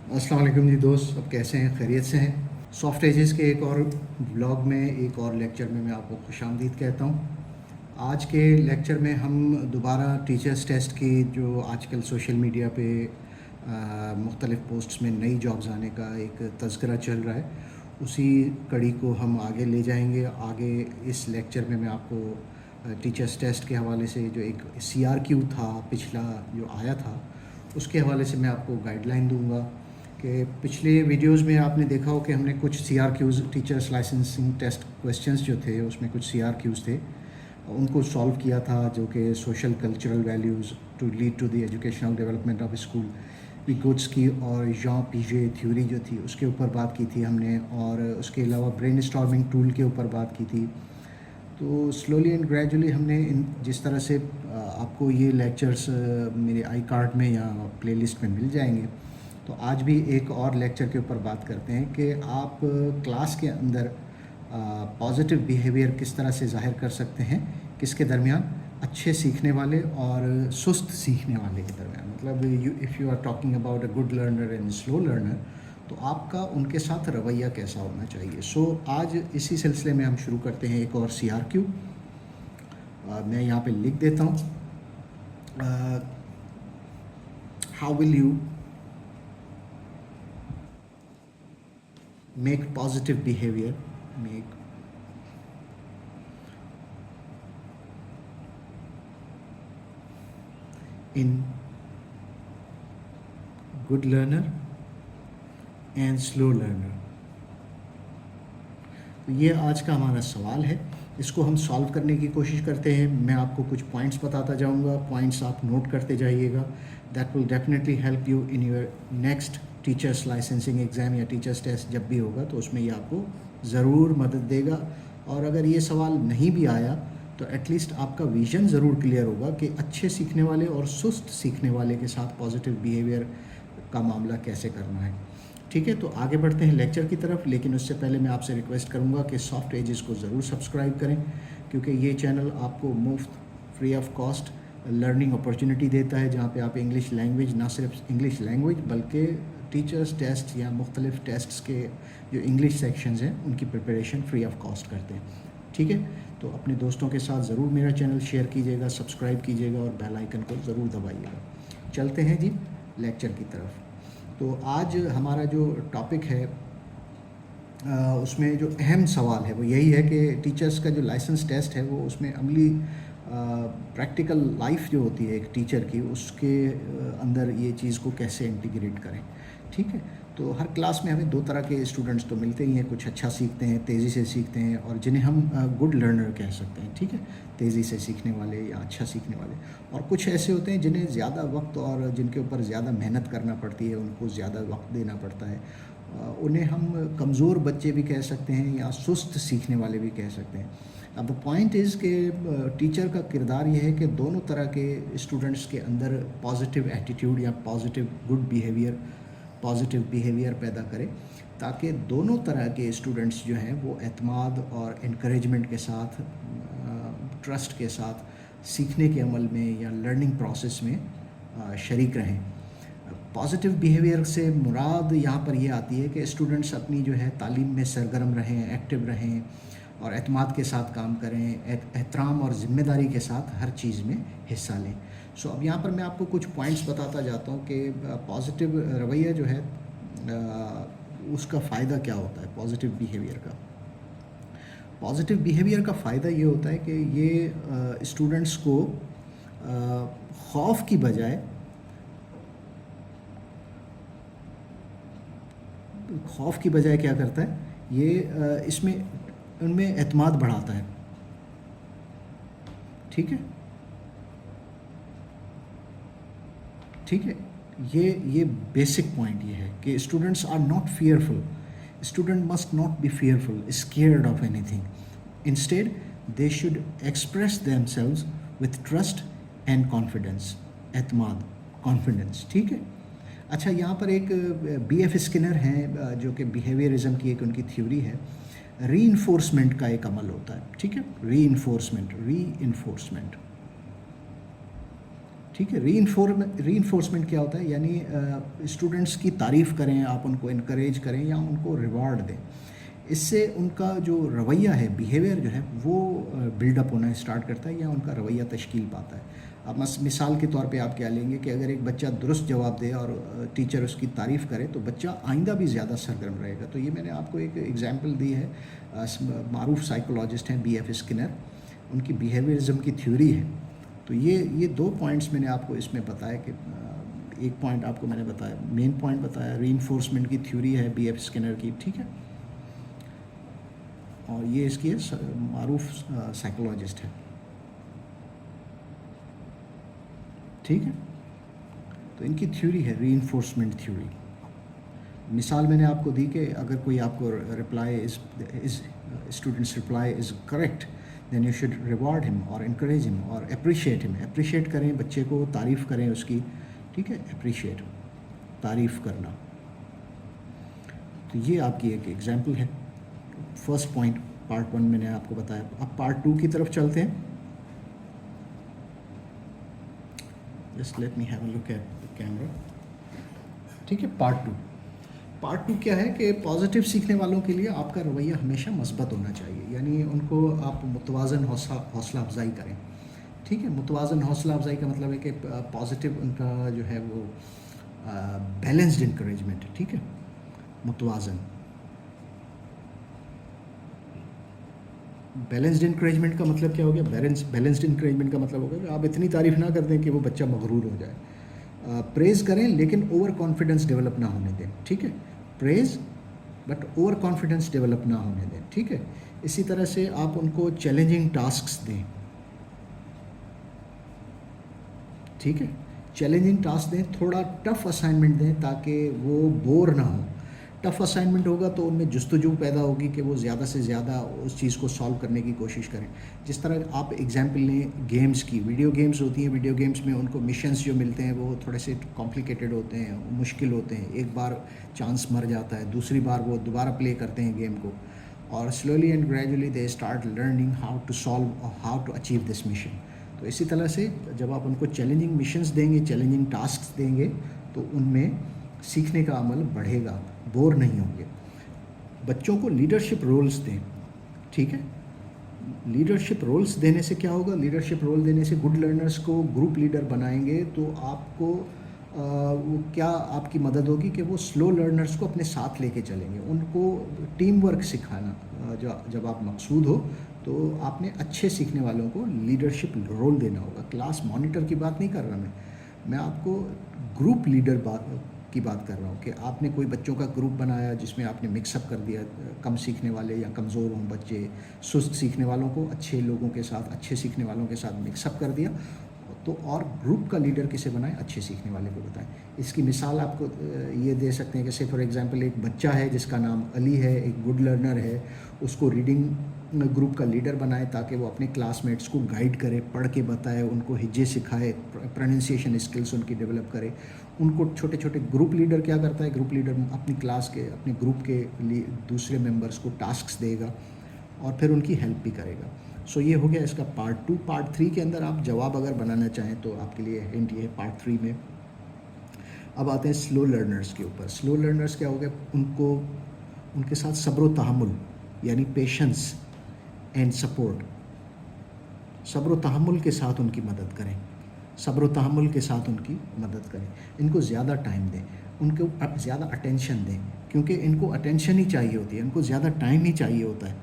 अस्सलाम वालेकुम जी दोस्त, अब कैसे हैं? खैरियत से हैं? सॉफ्ट एजेस के एक और ब्लॉग में, एक और लेक्चर में मैं आपको खुशामदीद कहता हूँ। आज के लेक्चर में हम दोबारा टीचर्स टेस्ट की, जो आजकल सोशल मीडिया पे मुख्तलिफ़ पोस्ट्स में नई जॉब्स आने का एक तज़किरा चल रहा है, उसी कड़ी को हम आगे ले जाएंगे। आगे इस लेक्चर में मैं आपको टीचर्स टेस्ट के हवाले से जो एक CRQ था पिछला जो आया था, उसके हवाले से मैं आपको गाइडलाइन दूंगा कि पिछले वीडियोस में आपने देखा हो कि हमने कुछ CRQs, teachers licensing test questions जो थे उसमें कुछ CRQs थे, उनको सॉल्व किया था, जो कि social cultural values to lead to the educational development of school, विगुट्स की और जॉन पीजे थ्योरी जो थी उसके ऊपर बात की थी हमने, और उसके अलावा ब्रेन स्टॉर्मिंग टूल के ऊपर बात की थी। तो स्लोली एंड ग्रेजुअली हमने जिस तरह से आपको ये लेक्चर्स मेरे आई कार्ड में या प्लेलिस्ट में मिल जाएंगे, तो आज भी एक और लेक्चर के ऊपर बात करते हैं कि आप क्लास के अंदर पॉजिटिव बिहेवियर किस तरह से ज़ाहिर कर सकते हैं, किसके दरमियान, अच्छे सीखने वाले और सुस्त सीखने वाले के दरमियान। मतलब if you are talking about a good learner and slow learner, तो आपका उनके साथ रवैया कैसा होना चाहिए। सो आज इसी सिलसिले में हम शुरू करते हैं एक और CRQ। मैं यहाँ पे लिख देता हूँ, how will you make positive behavior, make in good learner and slow learner। तो ये आज का हमारा सवाल है, इसको हम सॉल्व करने की कोशिश करते हैं। मैं आपको कुछ पॉइंट्स बताता जाऊंगा, पॉइंट्स आप नोट करते जाइएगा। That will definitely help you in your next teachers licensing exam या टीचर्स टेस्ट जब भी होगा, तो उसमें ये आपको ज़रूर मदद देगा। और अगर ये सवाल नहीं भी आया तो एटलीस्ट आपका विज़न ज़रूर क्लियर होगा कि अच्छे सीखने वाले और सुस्त सीखने वाले के साथ पॉजिटिव बिहेवियर का मामला कैसे करना है। ठीक है, तो आगे बढ़ते हैं लेक्चर की तरफ, लेकिन उससे पहले मैं आपसे रिक्वेस्ट करूंगा कि सॉफ्ट एजेस को ज़रूर सब्सक्राइब करें, क्योंकि ये चैनल आपको मुफ्त, free of cost learning opportunity देता है, जहाँ पे आप इंग्लिश लैंग्वेज, ना सिर्फ इंग्लिश लैंग्वेज बल्कि टीचर्स टेस्ट या मुख्तलिफ टेस्ट्स के जो इंग्लिश सेक्शंस हैं उनकी प्रिपरेशन फ्री ऑफ कॉस्ट करते हैं। ठीक है, तो अपने दोस्तों के साथ ज़रूर मेरा चैनल शेयर कीजिएगा, सब्सक्राइब कीजिएगा और बेल आइकन को ज़रूर दबाइएगा। चलते हैं जी लेक्चर की तरफ। तो आज हमारा जो टॉपिक है उसमें जो अहम सवाल है वो यही है कि टीचर्स का जो लाइसेंस टेस्ट है वो उसमें अमली प्रैक्टिकल लाइफ जो होती है एक टीचर की, उसके अंदर ये चीज़ को कैसे इंटीग्रेट करें। ठीक है, तो हर क्लास में हमें दो तरह के स्टूडेंट्स तो मिलते ही हैं, कुछ अच्छा सीखते हैं, तेज़ी से सीखते हैं, और जिन्हें हम गुड लर्नर कह सकते हैं। ठीक है, तेज़ी से सीखने वाले या अच्छा सीखने वाले। और कुछ ऐसे होते हैं जिन्हें ज़्यादा वक्त और जिनके ऊपर ज़्यादा मेहनत करना पड़ती है, उनको ज़्यादा वक्त देना पड़ता है। उन्हें हम कमज़ोर बच्चे भी कह सकते हैं या सुस्त सीखने वाले भी कह सकते हैं। अब द पॉइंट इज़ कि टीचर का किरदार ये है कि दोनों तरह के स्टूडेंट्स के अंदर पॉजिटिव एटीट्यूड या positive good behaviour, positive behaviour पैदा करे, ताकि दोनों तरह के स्टूडेंट्स जो हैं वो एतमाद और इनकरेजमेंट के साथ, ट्रस्ट के साथ सीखने के अमल में या लर्निंग प्रोसेस में शरीक रहें। पॉजिटिव बिहेवियर से मुराद यहाँ पर ये आती है कि स्टूडेंट्स अपनी जो है तालीम में सरगर्म रहें, एक्टिव रहें और एतमाद के साथ काम करें, एहतराम और ज़िम्मेदारी के साथ हर चीज़ में हिस्सा लें। सो अब यहाँ पर मैं आपको कुछ पॉइंट्स बताता जाता हूँ कि पॉजिटिव रवैया जो है उसका ख़ायदा क्या होता है। पॉजिटिव बिहेवियर का फ़ायदा ये होता है कि ये स्टूडेंट्स को खौफ की बजाय क्या करता है, ये इसमें उनमें एतमाद बढ़ाता है। ठीक है, ये बेसिक पॉइंट ये है कि students are not fearful. Student must not be fearful, scared of anything. Instead they should express themselves with trust and confidence, एतमाद, कॉन्फिडेंस। ठीक है, अच्छा, यहाँ पर एक BF स्किनर हैं जो कि बिहेवियरिज्म की एक उनकी थ्योरी है। रीइंफोर्समेंट का एक अमल होता है। ठीक है, रीइंफोर्समेंट। ٹھیک ہے. ری انفورسمنٹ کیا ہوتا ہے؟ یعنی اسٹوڈنٹس کی تعریف کریں آپ، ان کو انکریج کریں یا ان کو ریوارڈ دیں. اس سے ان کا جو رویہ ہے، بیہیویئر جو ہے وہ بلڈ اپ ہونا اسٹارٹ کرتا ہے یا ان کا رویہ تشکیل پاتا ہے. اب مثال کے طور پہ آپ کیا لیں گے کہ اگر ایک بچہ درست جواب دے اور ٹیچر اس کی تعریف کرے تو بچہ آئندہ بھی زیادہ سرگرم رہے گا. تو یہ میں نے آپ کو ایک ایگزامپل دی ہے. معروف سائیکولوجسٹ ہیں بی ایف اسکنر، ان کی بیہیویئرزم کی تھیوری ہے. تو یہ 2 پوائنٹس میں نے آپ کو اس میں بتایا کہ ایک پوائنٹ آپ کو میں نے بتایا، مین پوائنٹ بتایا ری انفورسمنٹ کی تھیوری ہے بی ایف اسکنر کی. ٹھیک ہے، اور یہ اس کی معروف سائیکولوجسٹ ہے. ٹھیک ہے، تو ان کی تھیوری ہے ری انفورسمنٹ تھیوری. مثال میں نے آپ کو دی کہ اگر کوئی آپ کو reply students reply is correct then you should reward them اور انکریج ہم اور اپریشیٹ ہم. اپریشیٹ کریں بچے کو، تعریف کریں اس کی. ٹھیک ہے، اپریشیٹ، تعریف کرنا. تو یہ آپ کی ایک ایگزامپل ہے. فرسٹ پوائنٹ پارٹ 1 میں نے آپ کو بتایا. اب پارٹ 2 کی طرف چلتے ہیں. Just let me have a look at the camera. ٹھیک ہے، پارٹ 2 کیا ہے کہ پازیٹیو سیکھنے والوں کے لیے آپ کا رویہ ہمیشہ مثبت ہونا چاہیے. یعنی ان کو آپ متوازن حوصلہ افزائی کریں. ٹھیک ہے، متوازن حوصلہ افزائی کا مطلب ہے کہ پازیٹیو ان کا جو ہے وہ بیلنسڈ انکریجمنٹ. ٹھیک ہے، متوازن. بیلنسڈ انکریجمنٹ کا مطلب کیا ہو گیا؟ بیلنسڈ انکریجمنٹ کا مطلب ہوگا کہ آپ اتنی تعریف نہ کر دیں کہ وہ بچہ مغرور ہو جائے. پریز کریں لیکن اوور کانفیڈنس ڈیولپ نہ ہونے دیں. ٹھیک ہے، پریز بٹ اوور کانفیڈنس ڈیولپ نہ ہونے دیں. ٹھیک ہے، اسی طرح سے آپ ان کو چیلنجنگ ٹاسکس دیں. ٹھیک ہے، چیلنجنگ ٹاسک دیں، تھوڑا ٹف اسائنمنٹ دیں تاکہ وہ بور نہ ہو. ٹف اسائنمنٹ ہوگا تو ان میں جستجو پیدا ہوگی کہ وہ زیادہ سے زیادہ اس چیز کو سالو کرنے کی کوشش کریں. جس طرح آپ ایگزامپل لیں گیمز کی، ویڈیو گیمز ہوتی ہیں. ویڈیو گیمز میں ان کو مشنز جو ملتے ہیں وہ تھوڑے سے کمپلیکیٹڈ ہوتے ہیں، مشکل ہوتے ہیں. ایک بار چانس مر جاتا ہے، دوسری بار وہ دوبارہ پلے کرتے ہیں گیم کو، اور slowly and gradually they start learning how to solve, how to achieve this mission. تو اسی طرح سے جب آپ ان کو چیلنجنگ مشنز دیں گے، چیلنجنگ ٹاسکس دیں گے تو ان میں سیکھنے کا عمل بڑھے گا، بور نہیں ہوں گے. بچوں کو لیڈرشپ رولز دیں. ٹھیک ہے، لیڈرشپ رولز دینے سے کیا ہوگا؟ لیڈرشپ رول دینے سے گڈ لرنرز کو گروپ لیڈر بنائیں گے تو آپ کو وہ کیا آپ کی مدد ہوگی کہ وہ سلو لرنرز کو اپنے ساتھ لے کے چلیں گے. ان کو ٹیم ورک سکھانا جب آپ مقصود ہو تو آپ نے اچھے سیکھنے والوں کو لیڈرشپ رول دینا ہوگا. کلاس مانیٹر کی بات نہیں کر رہا میں آپ کو گروپ لیڈر کی بات کر رہا ہوں کہ آپ نے کوئی بچوں کا گروپ بنایا جس میں آپ نے مکس اپ کر دیا، کم سیکھنے والے یا کمزور ہوں بچے، سست سیکھنے والوں کو اچھے لوگوں کے ساتھ، اچھے سیکھنے والوں کے ساتھ مکس اپ کر دیا. تو اور گروپ کا لیڈر کسے بنائیں؟ اچھے سیکھنے والے کو بتائیں. اس کی مثال آپ کو یہ دے سکتے ہیں کہ سے فار ایگزامپل ایک بچہ ہے جس کا نام علی ہے، ایک گڈ لرنر ہے، اس کو ریڈنگ گروپ کا لیڈر بنائے تاکہ وہ اپنے کلاس میٹس کو گائیڈ کرے، پڑھ کے بتائے، ان کو ہجے سکھائے، پروننسیشن اسکلس ان کی ڈیولپ کرے. ان کو چھوٹے چھوٹے گروپ لیڈر کیا کرتا ہے؟ گروپ لیڈر اپنی کلاس کے، اپنے گروپ کے دوسرے ممبرس کو ٹاسکس دے گا اور پھر ان کی ہیلپ بھی کرے گا. سو یہ ہو گیا اس کا پارٹ 2. پارٹ 3 کے اندر آپ جواب اگر بنانا چاہیں تو آپ کے لیے ہنٹ یہ ہے پارٹ 3 میں. اب آتے ہیں سلو لرنرز کے اوپر. سلو لرنرز کیا ہو گیا؟ ان کے ساتھ صبر و تحمل یعنی پیشنس اینڈ سپورٹ. صبر و تحمل کے ساتھ ان کی مدد کریں، صبر و تحمل کے ساتھ ان کی مدد کریں. ان کو زیادہ ٹائم دیں، ان کو زیادہ اٹینشن دیں، کیونکہ ان کو اٹینشن ہی چاہیے ہوتی ہے، ان کو زیادہ ٹائم ہی چاہیے ہوتا ہے،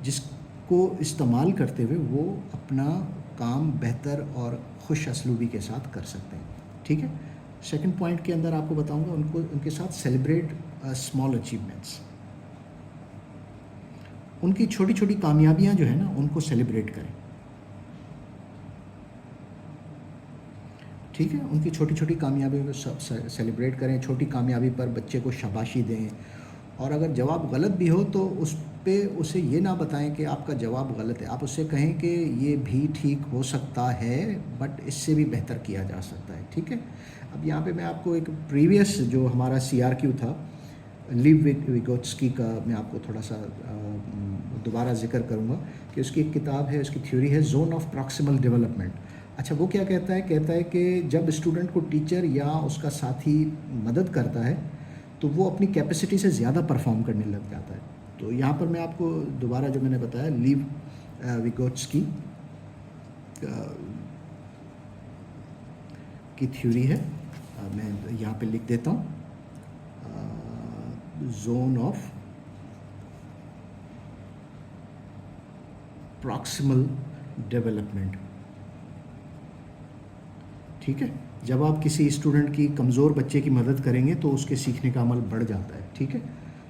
جس کو استعمال کرتے ہوئے وہ اپنا کام بہتر اور خوش اسلوبی کے ساتھ کر سکتے ہیں. ٹھیک ہے، سیکنڈ پوائنٹ کے اندر آپ کو بتاؤں گا ان کے ساتھ سیلیبریٹ اسمال اچیومنٹس. ان کی چھوٹی چھوٹی کامیابیاں جو ہیں نا ان کو سیلیبریٹ کریں. ٹھیک ہے، ان کی چھوٹی چھوٹی کامیابیوں کو سیلیبریٹ کریں. چھوٹی کامیابی پر بچے کو شاباشی دیں، اور اگر جواب غلط بھی ہو تو اس پہ اسے یہ نہ بتائیں کہ آپ کا جواب غلط ہے. آپ اس سے کہیں کہ یہ بھی ٹھیک ہو سکتا ہے بٹ اس سے بھی بہتر کیا جا سکتا ہے. ٹھیک ہے، اب یہاں پہ میں آپ کو ایک پریویس جو ہمارا CRQ تھا لیو ویگوٹسکی کا میں آپ کو تھوڑا سا دوبارہ ذکر کروں گا کہ اس کی ایک کتاب ہے، اس کی تھیوری ہے زون آف پراکسیمل ڈیولپمنٹ. अच्छा, वो क्या कहता है कि जब स्टूडेंट को टीचर या उसका साथी मदद करता है तो वो अपनी कैपेसिटी से ज़्यादा परफॉर्म करने लग जाता है। तो यहाँ पर मैं आपको दोबारा जो मैंने बताया लीव विगोट्स्की की थ्योरी है, मैं यहाँ पे लिख देता हूँ, जोन ऑफ प्रॉक्सिमल डेवलपमेंट। ठीक है, जब आप किसी स्टूडेंट की कमज़ोर बच्चे की मदद करेंगे तो उसके सीखने का अमल बढ़ जाता है। ठीक है,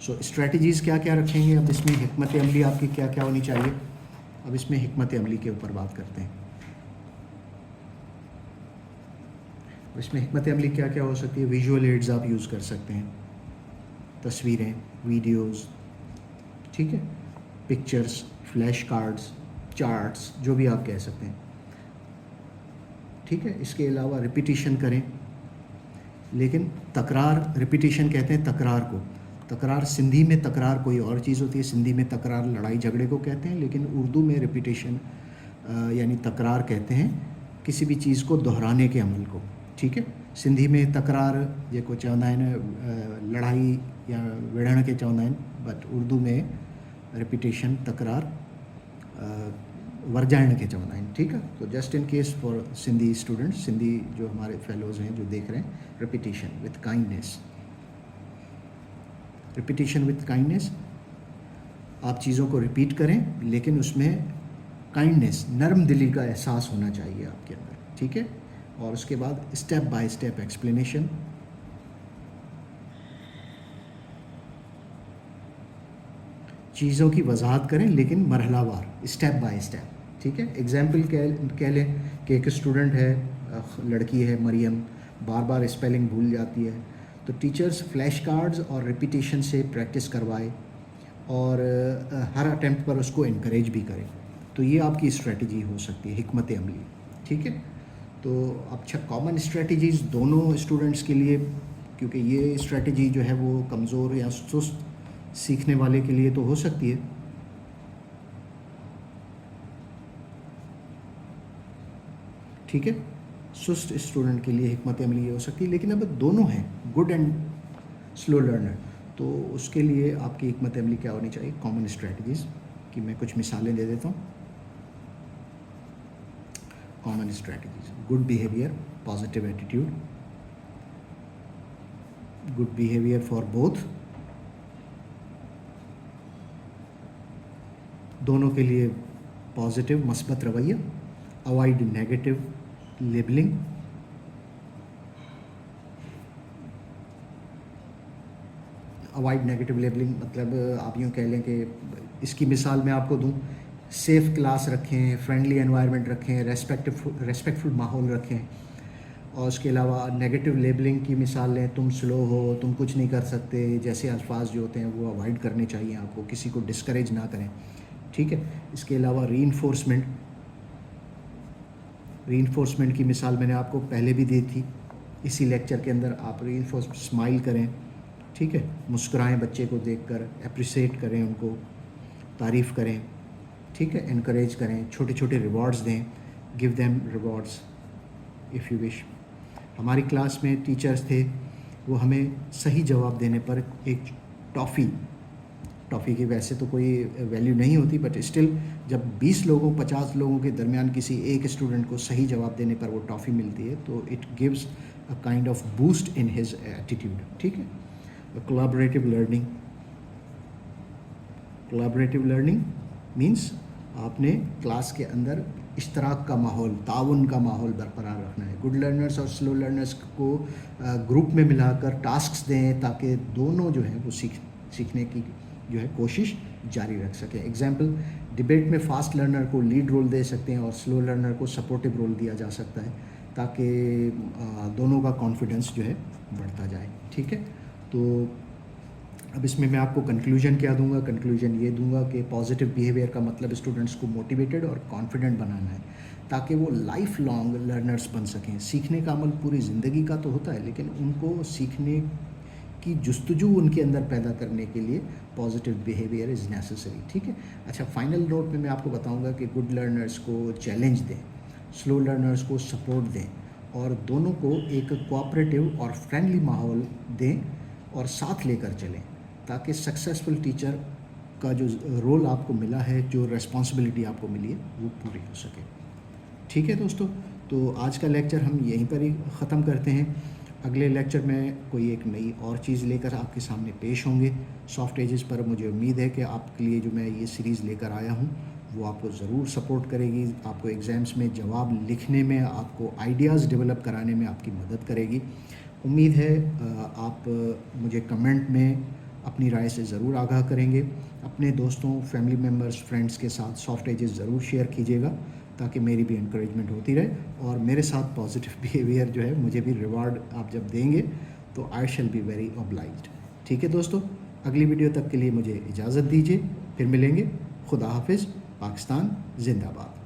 सो स्ट्रैटेजीज़ क्या क्या रखेंगे, अब इसमें हिकमत अमली आपकी क्या क्या होनी चाहिए। अब इसमें हिकमत अमली के ऊपर बात करते हैं। इसमें हिकमत अमली क्या क्या हो सकती है। विजुअल एड्स आप यूज़ कर सकते हैं, तस्वीरें, वीडियोस, ठीक है, पिक्चर्स, फ्लैश कार्ड्स, चार्ट्स, जो भी आप कह सकते हैं। ठीक है, इसके अलावा रिपीटिशन करें, लेकिन तकरार, रिपीटिशन कहते हैं तकरार को। तकरार सिंधी में तकरार कोई और चीज़ होती है, सिंधी में तकरार लड़ाई झगड़े को कहते हैं, लेकिन उर्दू में रिपीटिशन यानी तकरार कहते हैं किसी भी चीज़ को दोहराने के अमल को। ठीक है, सिंधी में तकरार जेको चवंदा आहिनि लड़ाई या विढ़ण के चवंदा आहिनि, बट उर्दू में रिपीटिशन तकरार वर्जाइण के चवंदा आहिनि। ठीक है, तो just in case for Sindhi students, Sindhi जो हमारे फेलोज़ हैं जो देख रहे हैं, repetition with kindness. Repetition with kindness, आप चीज़ों को रिपीट करें लेकिन उसमें काइंडनेस, नरम दिली का एहसास होना चाहिए आपके अंदर। ठीक है, और उसके बाद स्टेप बाय स्टेप एक्सप्लेनेशन। चीज़ों की वजाहत करें लेकिन मरहलावार, स्टेप बाय स्टेप। ठीक है, एग्जाम्पल कह लें कि एक स्टूडेंट है, लड़की है मरियम, बार बार स्पेलिंग भूल जाती है, तो टीचर्स फ्लैश कार्ड्स और रिपीटिशन से प्रैक्टिस करवाए और हर अटेम्प्ट पर उसको इनकरेज भी करें। तो ये आपकी स्ट्रेटजी हो सकती है हिकमत अमली। ठीक है, तो अच्छा, कॉमन स्ट्रेटजीज़ दोनों स्टूडेंट्स के लिए, क्योंकि ये स्ट्रेटजी जो है वो कमज़ोर या सुस्त सीखने वाले के लिए तो हो सकती है, ठीक है, सुस्त स्टूडेंट के लिए हिकमत अमली हो सकती है। लेकिन अब दोनों हैं, गुड एंड स्लो लर्नर, तो उसके लिए आपकी हिकमत अमली क्या होनी चाहिए, कॉमन स्ट्रेटजीज़ की मैं कुछ मिसालें दे देता हूँ। Common strategies: good behaviour, positive attitude, good behaviour for both, दोनों के लिए पॉजिटिव मस्बत रवैया, avoid negative labelling, avoid negative labelling मतलब आप यूँ कह लें कि इसकी मिसाल मैं आपको दूँ, सेफ़ क्लास रखें, फ्रेंडली एनवायरनमेंट रखें, रेस्पेक्टफुल माहौल रखें। और उसके अलावा नेगेटिव लेबलिंग की मिसाल लें, तुम स्लो हो, तुम कुछ नहीं कर सकते, जैसे अल्फाज जो होते हैं वो अवॉइड करने चाहिए आपको, किसी को डिस्करेज ना करें। ठीक है, इसके अलावा रीइंफोर्समेंट की मिसाल मैंने आपको पहले भी दी थी इसी लेक्चर के अंदर। आप रीइंफोर्स, स्माइल करें, ठीक है, मुस्कुराएं बच्चे को देखकर, अप्रिशिएट करें, उनको तारीफ़ करें, ठीक है, इनकरेज करें, छोटे छोटे रिवॉर्ड्स दें, give them rewards if you wish. हमारी क्लास में टीचर्स थे, वो हमें सही जवाब देने पर एक टॉफ़ी की वैसे तो कोई वैल्यू नहीं होती, बट स्टिल जब 20 लोगों 50 लोगों के दरमियान किसी एक स्टूडेंट को सही जवाब देने पर वो टॉफ़ी मिलती है, तो it gives a kind of boost in his attitude. ठीक है, कोलैबोरेटिव लर्निंग मीन्स आपने क्लास के अंदर इश्तराक का माहौल, ताउन का माहौल बरकरार रखना है। गुड लर्नर्स और स्लो लर्नर्स को ग्रुप में मिलाकर टास्क्स दें ताकि दोनों जो है वो सीखने की जो है कोशिश जारी रख सकें। एग्जाम्पल, डिबेट में फास्ट लर्नर को लीड रोल दे सकते हैं और स्लो लर्नर को सपोर्टिव रोल दिया जा सकता है ताकि दोनों का कॉन्फिडेंस जो है बढ़ता जाए। ठीक है, तो अब इसमें मैं आपको कंक्लूजन क्या दूंगा, कंक्लूजन ये दूंगा कि पॉजिटिव बिहेवियर का मतलब स्टूडेंट्स को मोटिवेटेड और कॉन्फिडेंट बनाना है ताकि वो लाइफ लॉन्ग लर्नर्स बन सकें। सीखने का अमल पूरी ज़िंदगी का तो होता है, लेकिन उनको सीखने की जुस्तजू उनके अंदर पैदा करने के लिए पॉजिटिव बिहेवियर इज़ नेसेसरी। ठीक है, अच्छा, फाइनल नोट में मैं आपको बताऊंगा कि गुड लर्नर्स को चैलेंज दें। स्लो लर्नर्स को सपोर्ट दें और दोनों को एक कोऑपरेटिव और फ्रेंडली माहौल दें और साथ लेकर चलें, ताकि सक्सेसफुल टीचर का जो रोल आपको मिला है, जो रिस्पॉन्सिबिलिटी आपको मिली है, वो पूरी हो सके। ठीक है दोस्तों, तो आज का लेक्चर हम यहीं पर ही ख़त्म करते हैं। अगले लेक्चर में कोई एक नई और चीज़ लेकर आपके सामने पेश होंगे। सॉफ्ट एजेस पर मुझे उम्मीद है कि आपके लिए जो मैं ये सीरीज़ लेकर आया हूँ वो आपको ज़रूर सपोर्ट करेगी, आपको एग्ज़ाम्स में जवाब लिखने में, आपको आइडियाज़ डेवलप कराने में आपकी मदद करेगी। उम्मीद है आप मुझे कमेंट में अपनी राय से ज़रूर आगाह करेंगे। अपने दोस्तों, फैमिली मेम्बर्स, फ्रेंड्स के साथ सॉफ्ट एजेस ज़रूर शेयर कीजिएगा, ताकि मेरी भी इंकरेजमेंट होती रहे और मेरे साथ पॉजिटिव बिहेवियर जो है, मुझे भी रिवार्ड आप जब देंगे तो आई शैल बी वेरी ऑब्लाइज्ड। ठीक है दोस्तों, अगली वीडियो तक के लिए मुझे इजाज़त दीजिए, फिर मिलेंगे। खुदा हाफिज़। पाकिस्तान जिंदाबाद।